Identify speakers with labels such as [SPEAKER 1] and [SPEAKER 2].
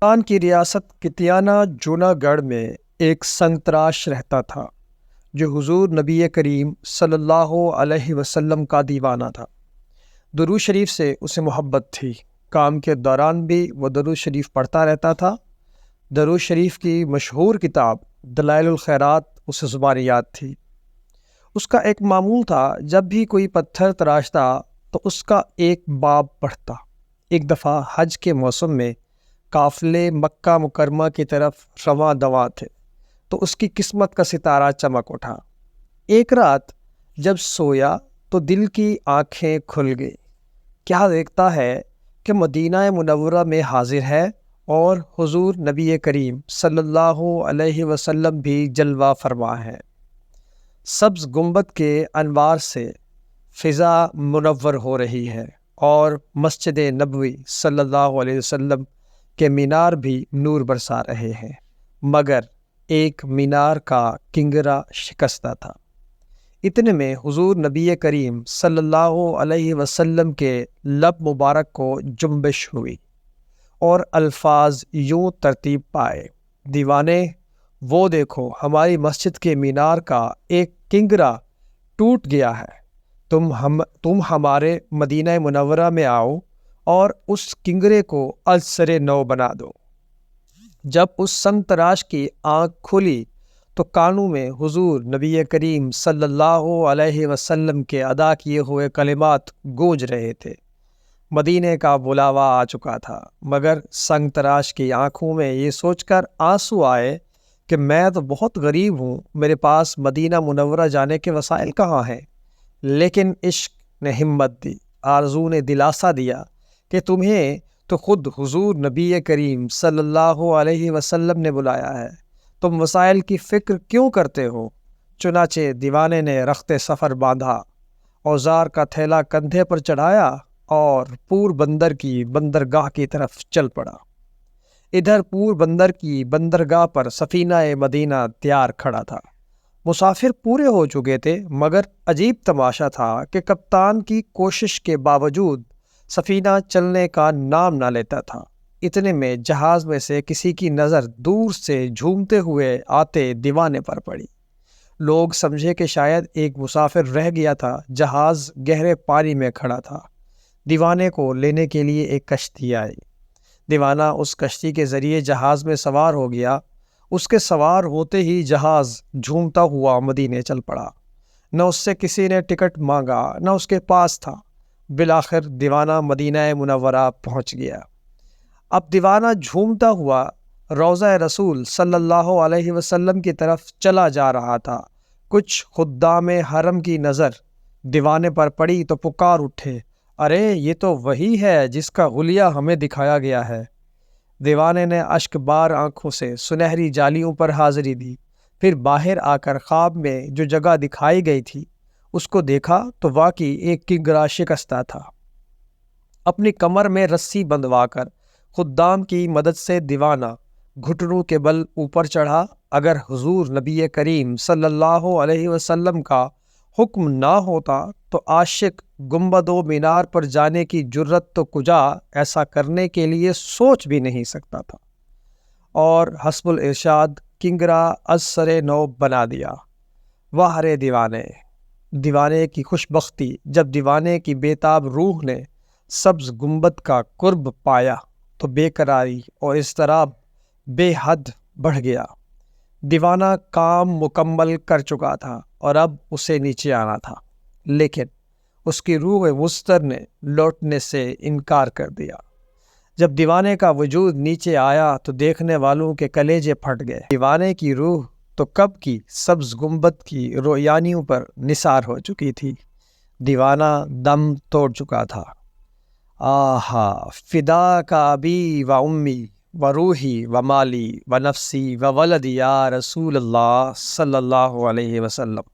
[SPEAKER 1] پاکستان کی ریاست کتیانا جونا گڑھ میں ایک سنگ تراش رہتا تھا جو حضور نبی کریم صلی اللہ علیہ وسلم کا دیوانہ تھا۔ درود شریف سے اسے محبت تھی۔ کام کے دوران بھی وہ درود شریف پڑھتا رہتا تھا۔ درود شریف کی مشہور کتاب دلائل الخیرات اسے زبان یاد تھی۔ اس کا ایک معمول تھا، جب بھی کوئی پتھر تراشتا تو اس کا ایک باب پڑھتا۔ ایک دفعہ حج کے موسم میں قافلے مکہ مکرمہ کی طرف رواں دواں تھے تو اس کی قسمت کا ستارہ چمک اٹھا۔ ایک رات جب سویا تو دل کی آنکھیں کھل گئی۔ کیا دیکھتا ہے کہ مدینہ منورہ میں حاضر ہے اور حضور نبی کریم صلی اللہ علیہ وسلم بھی جلوہ فرما ہے۔ سبز گنبد کے انوار سے فضا منور ہو رہی ہے اور مسجد نبوی صلی اللہ علیہ وسلم کے مینار بھی نور برسا رہے ہیں، مگر ایک مینار کا کنگرا شکستہ تھا۔ اتنے میں حضور نبی کریم صلی اللہ علیہ وسلم کے لب مبارک کو جنبش ہوئی اور الفاظ یوں ترتیب پائے: دیوانے، وہ دیکھو ہماری مسجد کے مینار کا ایک کنگرا ٹوٹ گیا ہے، تم ہمارے مدینہ منورہ میں آؤ اور اس کنگرے کو ازسر نو بنا دو۔ جب اس سنگ تراش کی آنکھ کھلی تو کانوں میں حضور نبی کریم صلی اللہ علیہ وسلم کے ادا کیے ہوئے کلمات گونج رہے تھے۔ مدینے کا بلاوا آ چکا تھا، مگر سنگ تراش کی آنکھوں میں یہ سوچ کر آنسو آئے کہ میں تو بہت غریب ہوں، میرے پاس مدینہ منورہ جانے کے وسائل کہاں ہیں؟ لیکن عشق نے ہمت دی، آرزو نے دلاسا دیا کہ تمہیں تو خود حضور نبی کریم صلی اللہ علیہ وسلم نے بلایا ہے، تم وسائل کی فکر کیوں کرتے ہو؟ چنانچہ دیوانے نے رخت سفر باندھا، اوزار کا تھیلا کندھے پر چڑھایا اور پور بندر کی بندرگاہ کی طرف چل پڑا۔ ادھر پور بندر کی بندرگاہ پر سفینہ مدینہ تیار کھڑا تھا۔ مسافر پورے ہو چکے تھے، مگر عجیب تماشا تھا کہ کپتان کی کوشش کے باوجود سفینہ چلنے کا نام نہ لیتا تھا۔ اتنے میں جہاز میں سے کسی کی نظر دور سے جھومتے ہوئے آتے دیوانے پر پڑی۔ لوگ سمجھے کہ شاید ایک مسافر رہ گیا تھا۔ جہاز گہرے پانی میں کھڑا تھا۔ دیوانے کو لینے کے لیے ایک کشتی آئی۔ دیوانہ اس کشتی کے ذریعے جہاز میں سوار ہو گیا۔ اس کے سوار ہوتے ہی جہاز جھومتا ہوا مدینے چل پڑا۔ نہ اس سے کسی نے ٹکٹ مانگا، نہ اس کے پاس تھا۔ بالآخر دیوانہ مدینہ منورہ پہنچ گیا۔ اب دیوانہ جھومتا ہوا روضہ رسول صلی اللہ علیہ وسلم کی طرف چلا جا رہا تھا۔ کچھ خدام حرم کی نظر دیوانے پر پڑی تو پکار اٹھے، ارے یہ تو وہی ہے جس کا حلیہ ہمیں دکھایا گیا ہے۔ دیوانے نے اشک بار آنکھوں سے سنہری جالیوں پر حاضری دی، پھر باہر آ کر خواب میں جو جگہ دکھائی گئی تھی اس کو دیکھا تو واقعی ایک کنگرا شکستہ تھا۔ اپنی کمر میں رسی بندھوا کر خدام کی مدد سے دیوانہ گھٹنوں کے بل اوپر چڑھا۔ اگر حضور نبی کریم صلی اللہ علیہ وسلم کا حکم نہ ہوتا تو عاشق گنبد و مینار پر جانے کی جرت تو کجا ایسا کرنے کے لیے سوچ بھی نہیں سکتا تھا، اور حسب الارشاد کنگرا ازسر نو بنا دیا۔ واہ رے دیوانے! دیوانے کی خوش بختی! جب دیوانے کی بیتاب روح نے سبز گنبد کا قرب پایا تو بے قراری اور اضطراب بے حد بڑھ گیا۔ دیوانہ کام مکمل کر چکا تھا اور اب اسے نیچے آنا تھا، لیکن اس کی روح مضطر نے لوٹنے سے انکار کر دیا۔ جب دیوانے کا وجود نیچے آیا تو دیکھنے والوں کے کلیجے پھٹ گئے۔ دیوانے کی روح تو کب کی سبز گنبد کی رویانیوں پر نثار ہو چکی تھی۔ دیوانہ دم توڑ چکا تھا۔ آہا فدا کا ابی و امی و روحی و مالی و نفسی و ولدی یا رسول اللہ صلی اللہ علیہ وسلم۔